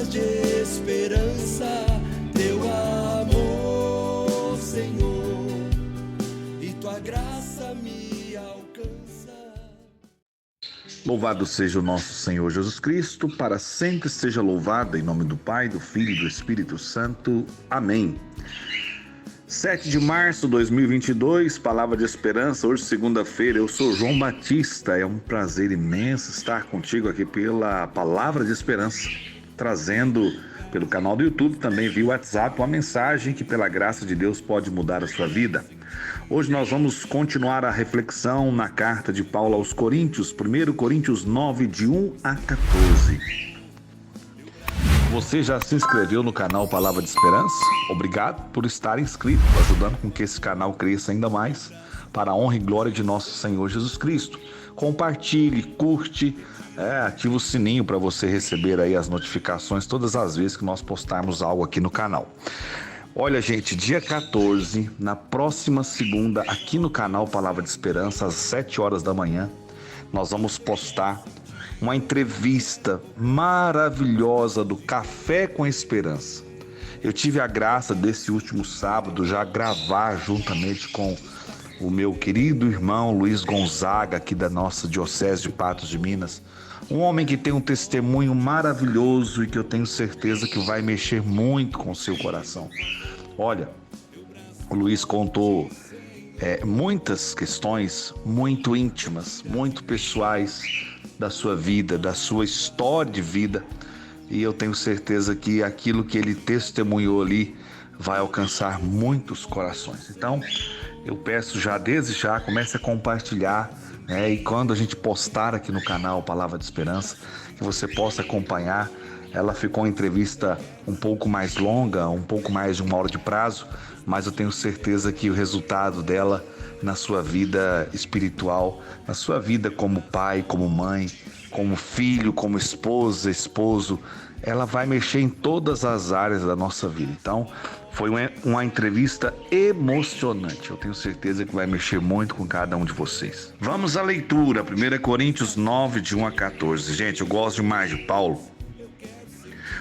palavras de esperança, teu amor, Senhor, e tua graça me alcança. Louvado seja o nosso Senhor Jesus Cristo, para sempre seja louvado, em nome do Pai, do Filho e do Espírito Santo. Amém. 7 de março de 2022, Palavra de Esperança, hoje segunda-feira. Eu sou João Batista, é um prazer imenso estar contigo aqui pela Palavra de Esperança, trazendo pelo canal do YouTube, também via WhatsApp, uma mensagem que pela graça de Deus pode mudar a sua vida. Hoje nós vamos continuar a reflexão na carta de Paulo aos Coríntios, 1 Coríntios 9, de 1 a 14. Você já se inscreveu no canal Palavra de Esperança? Obrigado por estar inscrito, ajudando com que esse canal cresça ainda mais, para a honra e glória de nosso Senhor Jesus Cristo. Compartilhe, curte, ative o sininho para você receber aí as notificações todas as vezes que nós postarmos algo aqui no canal. Olha, gente, dia 14, na próxima segunda, aqui no canal Palavra de Esperança, às 7 horas da manhã, nós vamos postar uma entrevista maravilhosa do Café com Esperança. Eu tive a graça desse último sábado já gravar juntamente com o meu querido irmão Luiz Gonzaga, aqui da nossa Diocese de Patos de Minas. Um homem que tem um testemunho maravilhoso e que eu tenho certeza que vai mexer muito com o seu coração. Olha, o Luiz contou muitas questões muito íntimas, muito pessoais da sua vida, da sua história de vida, e eu tenho certeza que aquilo que ele testemunhou ali vai alcançar muitos corações. Então, eu peço desde já, comece a compartilhar, e quando a gente postar aqui no canal Palavra de Esperança, que você possa acompanhar. Ela ficou uma entrevista um pouco mais longa, um pouco mais de 1 hora de prazo, mas eu tenho certeza que o resultado dela na sua vida espiritual, na sua vida como pai, como mãe, como filho, como esposa, esposo, ela vai mexer em todas as áreas da nossa vida. Então, foi uma entrevista emocionante. Eu tenho certeza que vai mexer muito com cada um de vocês. Vamos à leitura, 1 Coríntios 9, de 1 a 14. Gente, eu gosto demais de Paulo,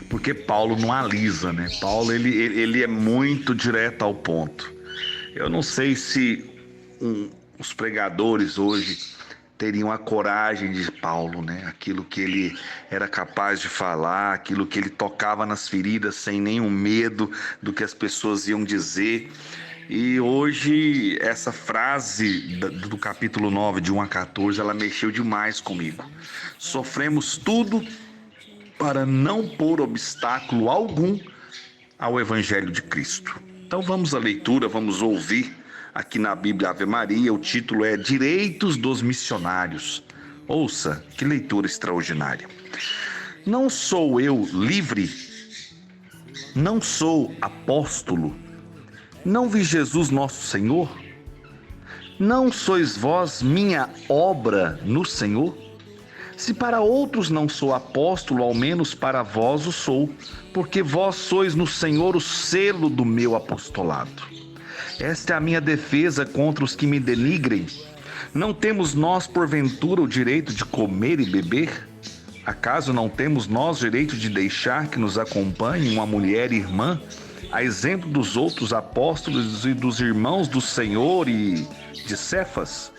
porque Paulo não alisa, né? Paulo, ele é muito direto ao ponto. Eu não sei se os pregadores hoje teriam a coragem de Paulo, né? Aquilo que ele era capaz de falar, aquilo que ele tocava nas feridas sem nenhum medo do que as pessoas iam dizer. E hoje essa frase do capítulo 9, de 1 a 14, ela mexeu demais comigo. Sofremos tudo para não pôr obstáculo algum ao Evangelho de Cristo. Então vamos à leitura, vamos ouvir aqui na Bíblia Ave Maria. O título é Direitos dos Missionários. Ouça, que leitura extraordinária. Não sou eu livre? Não sou apóstolo? Não vi Jesus nosso Senhor? Não sois vós minha obra no Senhor? Se para outros não sou apóstolo, ao menos para vós o sou, porque vós sois no Senhor o selo do meu apostolado. Esta é a minha defesa contra os que me denigrem. Não temos nós, porventura, o direito de comer e beber? Acaso não temos nós direito de deixar que nos acompanhe uma mulher irmã, a exemplo dos outros apóstolos e dos irmãos do Senhor e de Cefas?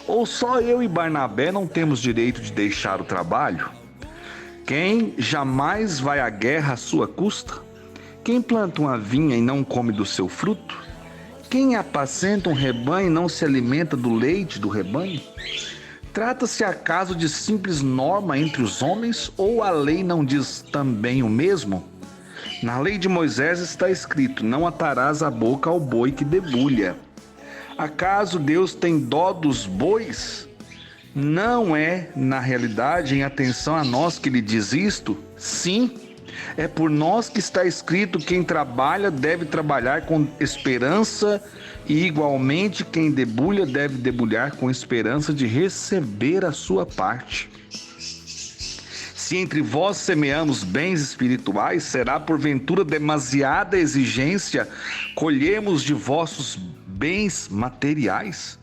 Ou só eu e Barnabé não temos direito de deixar o trabalho? Quem jamais vai à guerra à sua custa? Quem planta uma vinha e não come do seu fruto? Quem apacenta um rebanho e não se alimenta do leite do rebanho? Trata-se acaso de simples norma entre os homens, ou a lei não diz também o mesmo? Na lei de Moisés está escrito: não atarás a boca ao boi que debulha. Acaso Deus tem dó dos bois? Não é, na realidade, em atenção a nós que ele diz isto? Sim, é por nós que está escrito: quem trabalha deve trabalhar com esperança, e igualmente quem debulha deve debulhar com esperança de receber a sua parte. Se entre vós semeamos bens espirituais, será porventura demasiada exigência colhemos de vossos bens materiais?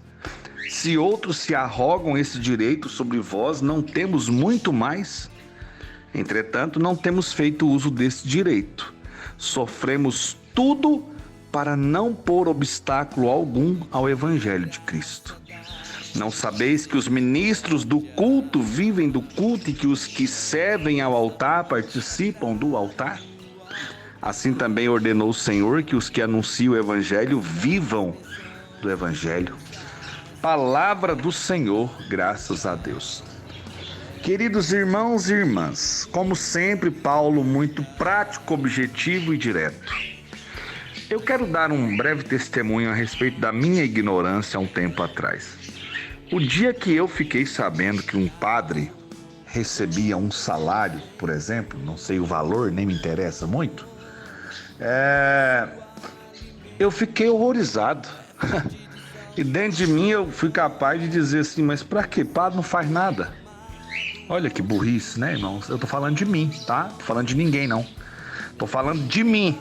Se outros se arrogam esse direito sobre vós, não temos muito mais? Entretanto, não temos feito uso desse direito. Sofremos tudo para não pôr obstáculo algum ao Evangelho de Cristo. Não sabeis que os ministros do culto vivem do culto e que os que servem ao altar participam do altar? Assim também ordenou o Senhor que os que anunciam o Evangelho vivam do Evangelho. Palavra do Senhor, graças a Deus. Queridos irmãos e irmãs, como sempre, Paulo muito prático, objetivo e direto. Eu quero dar um breve testemunho a respeito da minha ignorância há um tempo atrás. O dia que eu fiquei sabendo que um padre recebia um salário, por exemplo, não sei o valor, nem me interessa muito, eu fiquei horrorizado. E dentro de mim eu fui capaz de dizer assim, mas pra quê? Padre não faz nada. Olha que burrice, né, irmãos? Eu tô falando de mim, tá? Tô falando de ninguém, não. Tô falando de mim,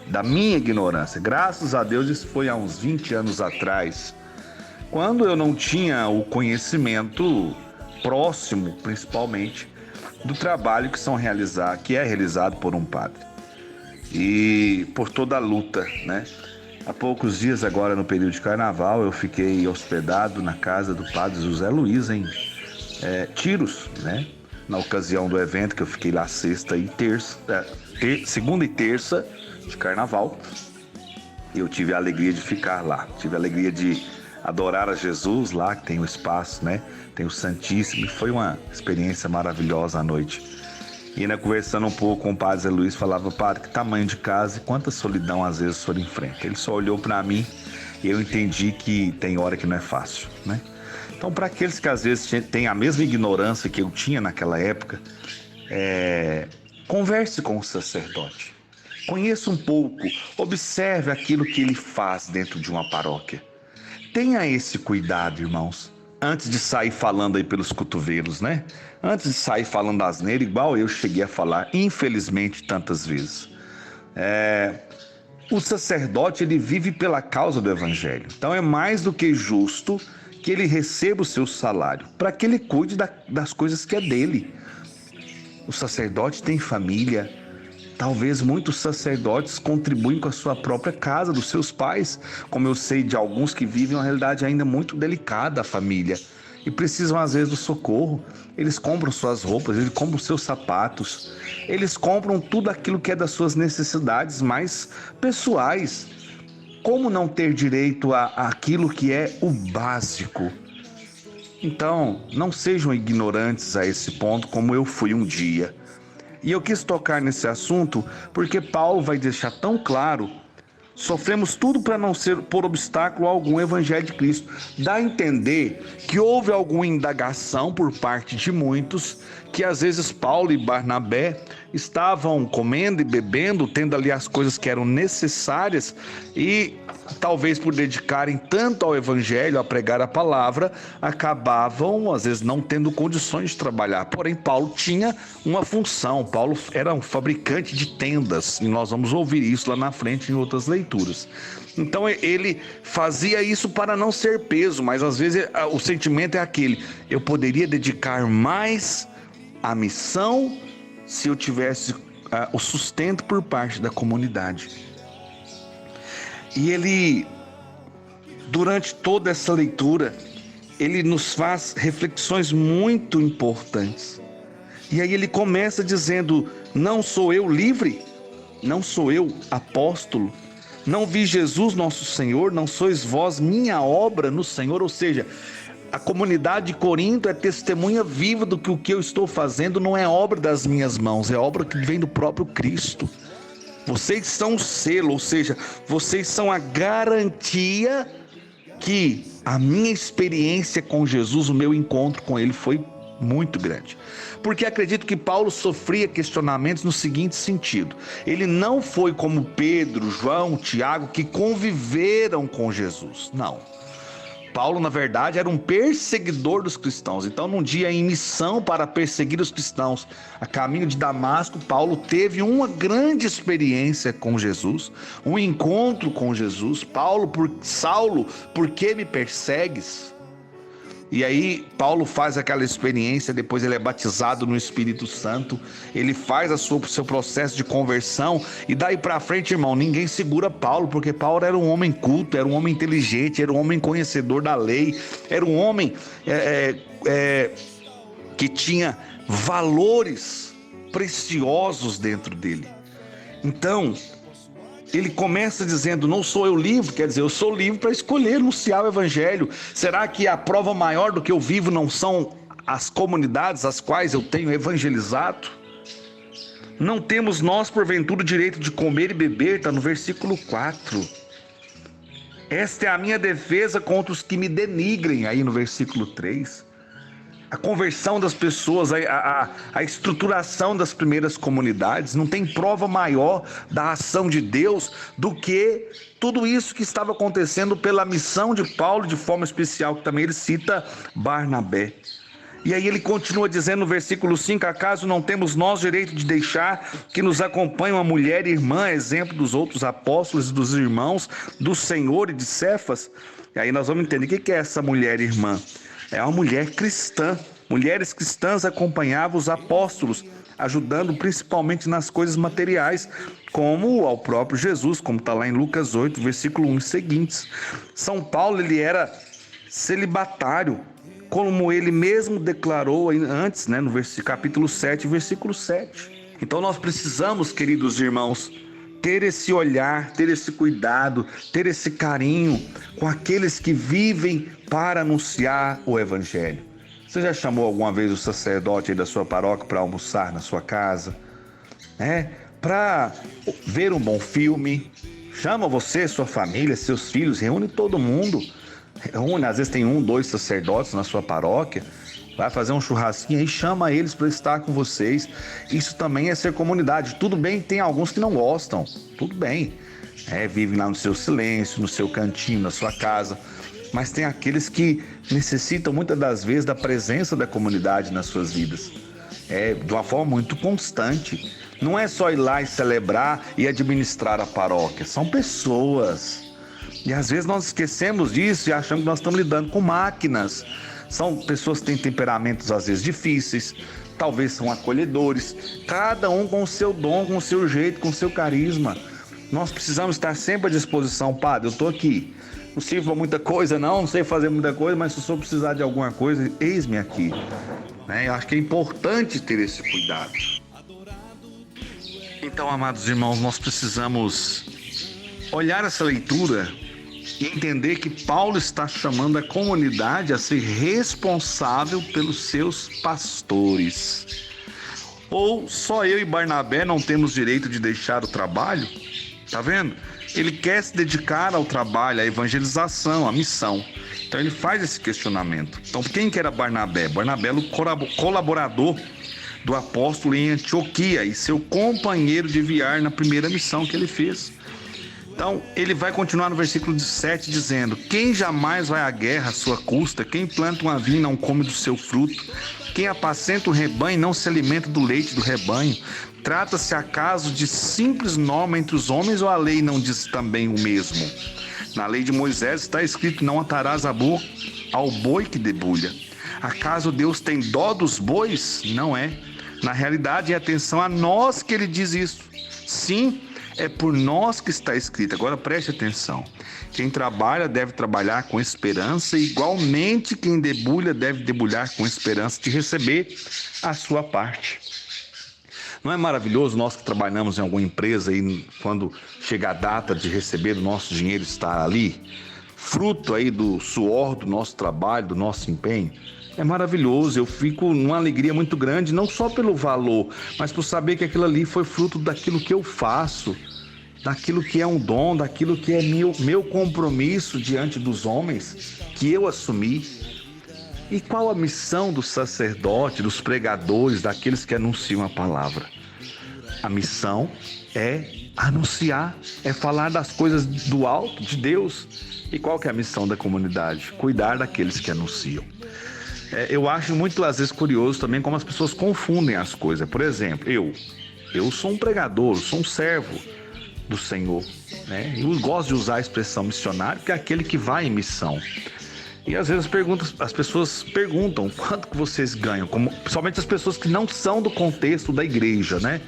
da minha ignorância. Graças a Deus, isso foi há uns 20 anos atrás, quando eu não tinha o conhecimento próximo, principalmente, do trabalho que é realizado por um padre. E por toda a luta, né? Há poucos dias agora, no período de carnaval, eu fiquei hospedado na casa do padre José Luiz, em Tiros, né? Na ocasião do evento, que eu fiquei lá segunda e terça de carnaval. Eu tive a alegria de ficar lá, tive a alegria de adorar a Jesus lá, que tem o espaço, né? Tem o Santíssimo, e foi uma experiência maravilhosa à noite. E ainda conversando um pouco com o padre Zé Luiz, falava, padre, que tamanho de casa e quanta solidão às vezes o senhor enfrenta. Ele só olhou para mim e eu entendi que tem hora que não é fácil, né? Então, para aqueles que às vezes têm a mesma ignorância que eu tinha naquela época, converse com o sacerdote, conheça um pouco, observe aquilo que ele faz dentro de uma paróquia. Tenha esse cuidado, irmãos, antes de sair falando aí pelos cotovelos, né? Antes de sair falando asneira, igual eu cheguei a falar, infelizmente, tantas vezes. O sacerdote, ele vive pela causa do Evangelho. Então é mais do que justo que ele receba o seu salário, para que ele cuide das coisas que é dele. O sacerdote tem família. Talvez muitos sacerdotes contribuem com a sua própria casa, dos seus pais, como eu sei de alguns que vivem uma realidade ainda muito delicada, a família, e precisam às vezes do socorro. Eles compram suas roupas, eles compram seus sapatos, eles compram tudo aquilo que é das suas necessidades mais pessoais. Como não ter direito àquilo que é o básico? Então, não sejam ignorantes a esse ponto, como eu fui um dia. E eu quis tocar nesse assunto porque Paulo vai deixar tão claro: sofremos tudo para não ser por obstáculo algum Evangelho de Cristo. Dá a entender que houve alguma indagação por parte de muitos, que às vezes Paulo e Barnabé estavam comendo e bebendo, tendo ali as coisas que eram necessárias, e talvez por dedicarem tanto ao Evangelho, a pregar a palavra, acabavam às vezes não tendo condições de trabalhar. Porém, Paulo tinha uma função. Paulo era um fabricante de tendas, e nós vamos ouvir isso lá na frente em outras leituras. Então ele fazia isso para não ser peso, mas às vezes o sentimento é aquele: eu poderia dedicar mais à missão se eu tivesse o sustento por parte da comunidade. E ele, durante toda essa leitura, ele nos faz reflexões muito importantes. E aí ele começa dizendo: não sou eu livre? Não sou eu apóstolo? Não vi Jesus nosso Senhor? Não sois vós minha obra no Senhor? Ou seja, a comunidade de Corinto é testemunha viva do que o que eu estou fazendo não é obra das minhas mãos, é obra que vem do próprio Cristo. Vocês são o selo, ou seja, vocês são a garantia que a minha experiência com Jesus, o meu encontro com Ele foi muito grande. Porque acredito que Paulo sofria questionamentos no seguinte sentido: ele não foi como Pedro, João, Tiago, que conviveram com Jesus. Não. Paulo, na verdade, era um perseguidor dos cristãos. Então, num dia em missão para perseguir os cristãos, a caminho de Damasco, Paulo teve uma grande experiência com Jesus, um encontro com Jesus. Saulo, por que me persegues? E aí Paulo faz aquela experiência, depois ele é batizado no Espírito Santo, ele faz o seu processo de conversão, e daí para frente, irmão, ninguém segura Paulo, porque Paulo era um homem culto, era um homem inteligente, era um homem conhecedor da lei, era um homem que tinha valores preciosos dentro dele. Então, ele começa dizendo, não sou eu livre, quer dizer, eu sou livre para escolher anunciar o evangelho. Será que a prova maior do que eu vivo não são as comunidades às quais eu tenho evangelizado? Não temos nós, porventura, o direito de comer e beber, está no versículo 4. Esta é a minha defesa contra os que me denigrem, aí no versículo 3. A conversão das pessoas, a estruturação das primeiras comunidades, não tem prova maior da ação de Deus do que tudo isso que estava acontecendo pela missão de Paulo, de forma especial, que também ele cita Barnabé. E aí ele continua dizendo no versículo 5, acaso não temos nós direito de deixar que nos acompanhe uma mulher irmã, exemplo dos outros apóstolos e dos irmãos, do Senhor e de Cefas? E aí nós vamos entender o que é essa mulher irmã. É uma mulher cristã. Mulheres cristãs acompanhavam os apóstolos, ajudando principalmente nas coisas materiais, como ao próprio Jesus, como está lá em Lucas 8, versículo 1 e seguintes. São Paulo, ele era celibatário, como ele mesmo declarou antes, no capítulo 7, versículo 7. Então nós precisamos, queridos irmãos, ter esse olhar, ter esse cuidado, ter esse carinho com aqueles que vivem para anunciar o evangelho. Você já chamou alguma vez o sacerdote aí da sua paróquia para almoçar na sua casa? Para ver um bom filme? Chama você, sua família, seus filhos, reúne todo mundo. Reúne, às vezes tem 1, 2 sacerdotes na sua paróquia. Vai fazer um churrasquinho aí, chama eles para estar com vocês. Isso também é ser comunidade. Tudo bem, tem alguns que não gostam. Tudo bem. Vivem lá no seu silêncio, no seu cantinho, na sua casa. Mas tem aqueles que necessitam muitas das vezes da presença da comunidade nas suas vidas. De uma forma muito constante. Não é só ir lá e celebrar e administrar a paróquia. São pessoas. E às vezes nós esquecemos disso e achamos que nós estamos lidando com máquinas. São pessoas que têm temperamentos às vezes difíceis, talvez são acolhedores, cada um com o seu dom, com o seu jeito, com o seu carisma. Nós precisamos estar sempre à disposição. Padre, eu estou aqui, não sirvo para muita coisa não sei fazer muita coisa, mas se o senhor precisar de alguma coisa, eis-me aqui. Eu acho que é importante ter esse cuidado. Então, amados irmãos, nós precisamos olhar essa leitura e entender que Paulo está chamando a comunidade a ser responsável pelos seus pastores. Ou só eu e Barnabé não temos direito de deixar o trabalho? Tá vendo? Ele quer se dedicar ao trabalho, à evangelização, à missão. Então ele faz esse questionamento. Então quem que era Barnabé? Barnabé era o colaborador do apóstolo em Antioquia e seu companheiro de viagem na primeira missão que ele fez. Então, ele vai continuar no versículo 7 dizendo: quem jamais vai à guerra à sua custa, quem planta uma vinha não come do seu fruto, quem apacenta o rebanho não se alimenta do leite do rebanho. Trata-se acaso de simples norma entre os homens, ou a lei não diz também o mesmo? Na lei de Moisés está escrito: não atarás a boca ao boi que debulha. Acaso Deus tem dó dos bois? Não é. Na realidade, é atenção a nós que ele diz isso. Sim, é por nós que está escrito. Agora preste atenção. Quem trabalha deve trabalhar com esperança, e igualmente quem debulha deve debulhar com esperança de receber a sua parte. Não é maravilhoso nós que trabalhamos em alguma empresa e quando chega a data de receber o nosso dinheiro estar ali, fruto aí do suor do nosso trabalho, do nosso empenho? É maravilhoso, eu fico numa alegria muito grande, não só pelo valor, mas por saber que aquilo ali foi fruto daquilo que eu faço, daquilo que é um dom, daquilo que é meu compromisso diante dos homens, que eu assumi. E qual a missão do sacerdote, dos pregadores, daqueles que anunciam a palavra? A missão é anunciar, é falar das coisas do alto, de Deus. E qual que é a missão da comunidade? Cuidar daqueles que anunciam. Eu acho muito, às vezes, curioso também como as pessoas confundem as coisas. Por exemplo, eu sou um pregador, sou um servo do Senhor, né? Eu gosto de usar a expressão missionário, que é aquele que vai em missão. E às vezes as pessoas perguntam quanto que vocês ganham, principalmente as pessoas que não são do contexto da igreja, né?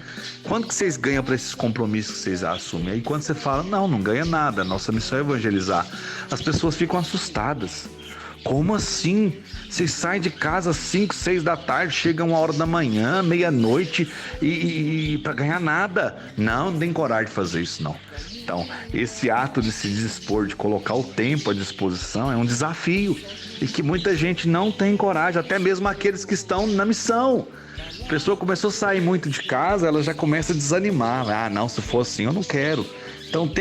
Quanto que vocês ganham para esses compromissos que vocês assumem? Aí quando você fala, não ganha nada, nossa missão é evangelizar, as pessoas ficam assustadas. Como assim? Vocês saem de casa às 5, 6 da tarde, chegam 1 hora da manhã, meia-noite e para ganhar nada? Não tem coragem de fazer isso, não. Então, esse ato de se dispor, de colocar o tempo à disposição é um desafio e que muita gente não tem coragem, até mesmo aqueles que estão na missão. A pessoa começou a sair muito de casa, ela já começa a desanimar. Ah, não, se for assim eu não quero. Então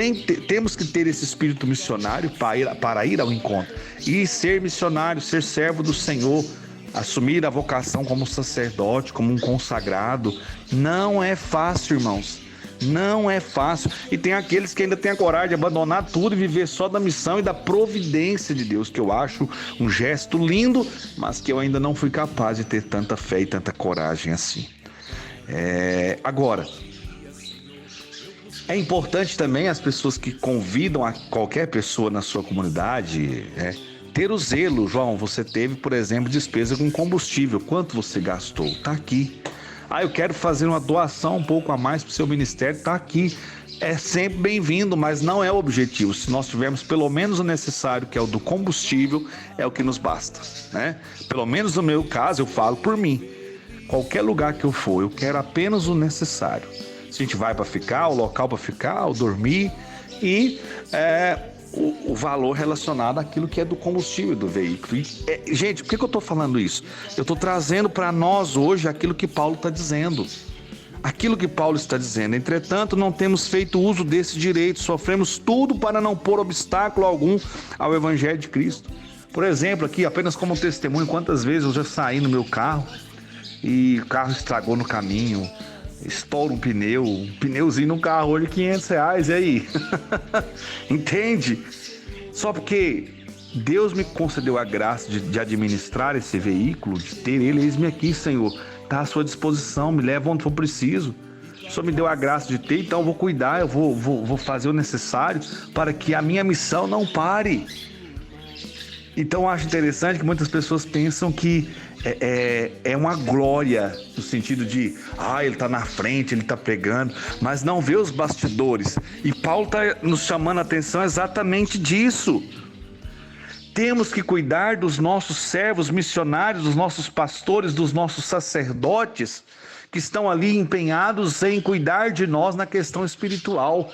temos que ter esse espírito missionário para ir ao encontro e ser missionário, ser servo do Senhor, assumir a vocação como sacerdote, como um consagrado. Não é fácil, irmãos, não é fácil. E tem aqueles que ainda têm a coragem de abandonar tudo e viver só da missão e da providência de Deus, que eu acho um gesto lindo, mas que eu ainda não fui capaz de ter tanta fé e tanta coragem assim. Agora, é importante também as pessoas que convidam a qualquer pessoa na sua comunidade, ter o zelo. João, você teve, por exemplo, despesa com combustível. Quanto você gastou? Está aqui. Eu quero fazer uma doação um pouco a mais para o seu ministério. Está aqui. É sempre bem-vindo, mas não é o objetivo. Se nós tivermos pelo menos o necessário, que é o do combustível, é o que nos basta, né? Pelo menos no meu caso, eu falo por mim. Qualquer lugar que eu for, eu quero apenas o necessário. Se a gente vai para ficar, o local para ficar, o dormir e o valor relacionado àquilo que é do combustível do veículo. Gente, por que eu estou falando isso? Eu estou trazendo para nós hoje aquilo que Paulo está dizendo. Aquilo que Paulo está dizendo. Entretanto, não temos feito uso desse direito, sofremos tudo para não pôr obstáculo algum ao Evangelho de Cristo. Por exemplo, aqui, apenas como testemunho, quantas vezes eu já saí no meu carro e o carro estragou no caminho, estoura um pneuzinho no carro, olha, R$500, e aí? Entende? Só porque Deus me concedeu a graça de administrar esse veículo, de ter ele, eis-me aqui, Senhor, está à sua disposição, me leva onde for preciso. O Senhor me deu a graça de ter, então eu vou cuidar, eu vou fazer o necessário para que a minha missão não pare. Então eu acho interessante que muitas pessoas pensam que é uma glória, no sentido de, ele está na frente, ele está pregando, mas não vê os bastidores. E Paulo está nos chamando a atenção exatamente disso. Temos que cuidar dos nossos servos missionários, dos nossos pastores, dos nossos sacerdotes, que estão ali empenhados em cuidar de nós na questão espiritual.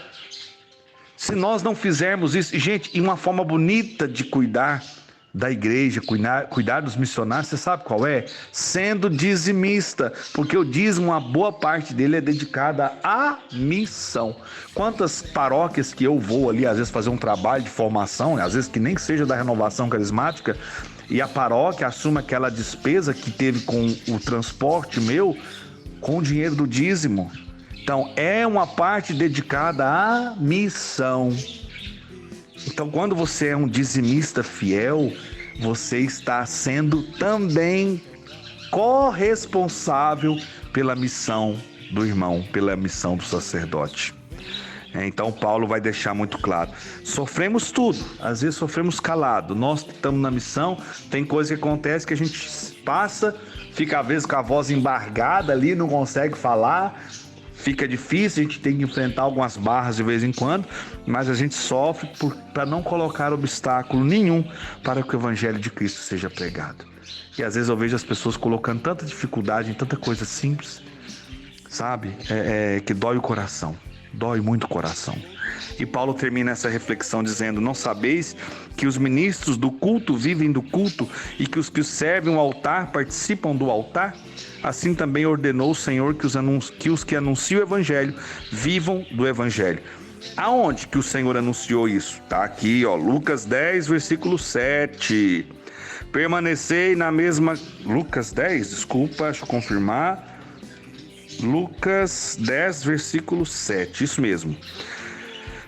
Se nós não fizermos isso, gente, e uma forma bonita de cuidar da igreja, cuidar dos missionários, você sabe qual é? Sendo dizimista, porque o dízimo, uma boa parte dele é dedicada à missão. Quantas paróquias que eu vou ali, às vezes fazer um trabalho de formação, às vezes que nem seja da renovação carismática, e a paróquia assume aquela despesa que teve com o transporte meu, com o dinheiro do dízimo. Então, é uma parte dedicada à missão. Então, quando você é um dizimista fiel, você está sendo também corresponsável pela missão do irmão, pela missão do sacerdote. Então, Paulo vai deixar muito claro. Sofremos tudo, às vezes sofremos calado. Nós estamos na missão, tem coisa que acontece que a gente passa, fica às vezes com a voz embargada ali, não consegue falar. Fica difícil, a gente tem que enfrentar algumas barras de vez em quando, mas a gente sofre para não colocar obstáculo nenhum para que o Evangelho de Cristo seja pregado. E às vezes eu vejo as pessoas colocando tanta dificuldade em tanta coisa simples, sabe? Que dói o coração, dói muito o coração. E Paulo termina essa reflexão dizendo: não sabeis que os ministros do culto vivem do culto e que os que servem o altar participam do altar? Assim também ordenou o Senhor que os que anunciam o Evangelho vivam do Evangelho. Aonde que o Senhor anunciou isso? Está aqui, Lucas 10, versículo 7. Permanecei na mesma... Lucas 10, desculpa, deixa eu confirmar. Lucas 10, versículo 7, isso mesmo.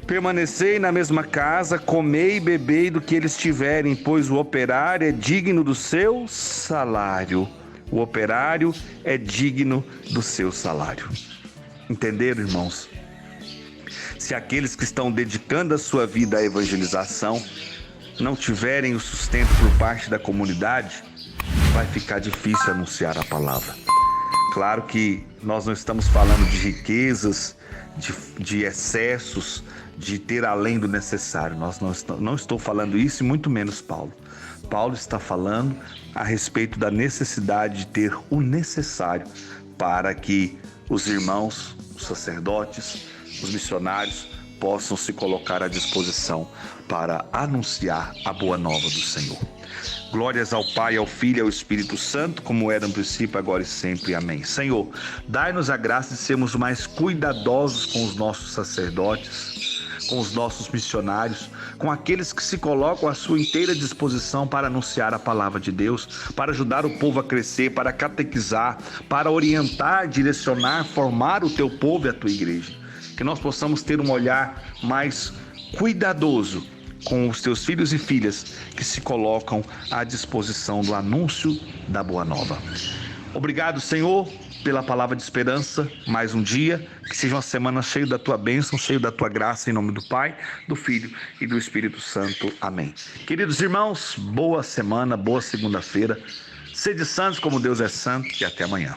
Permanecei na mesma casa, comei e bebei do que eles tiverem, pois o operário é digno do seu salário. O operário é digno do seu salário. Entenderam, irmãos? Se aqueles que estão dedicando a sua vida à evangelização não tiverem o sustento por parte da comunidade, vai ficar difícil anunciar a palavra. Claro que nós não estamos falando de riquezas, de excessos, de ter além do necessário. Não estou falando isso e muito menos Paulo. Paulo está falando a respeito da necessidade de ter o necessário para que os irmãos, os sacerdotes, os missionários possam se colocar à disposição para anunciar a boa nova do Senhor. Glórias ao Pai, ao Filho e ao Espírito Santo, como era no princípio, agora e sempre. Amém. Senhor, dai-nos a graça de sermos mais cuidadosos com os nossos sacerdotes, com os nossos missionários, com aqueles que se colocam à sua inteira disposição para anunciar a palavra de Deus, para ajudar o povo a crescer, para catequizar, para orientar, direcionar, formar o teu povo e a tua igreja. Que nós possamos ter um olhar mais cuidadoso com os teus filhos e filhas que se colocam à disposição do anúncio da boa nova. Obrigado, Senhor, pela palavra de esperança, mais um dia, que seja uma semana cheia da tua bênção, cheia da tua graça, em nome do Pai, do Filho e do Espírito Santo. Amém. Queridos irmãos, boa semana, boa segunda-feira. Sede santos como Deus é santo e até amanhã.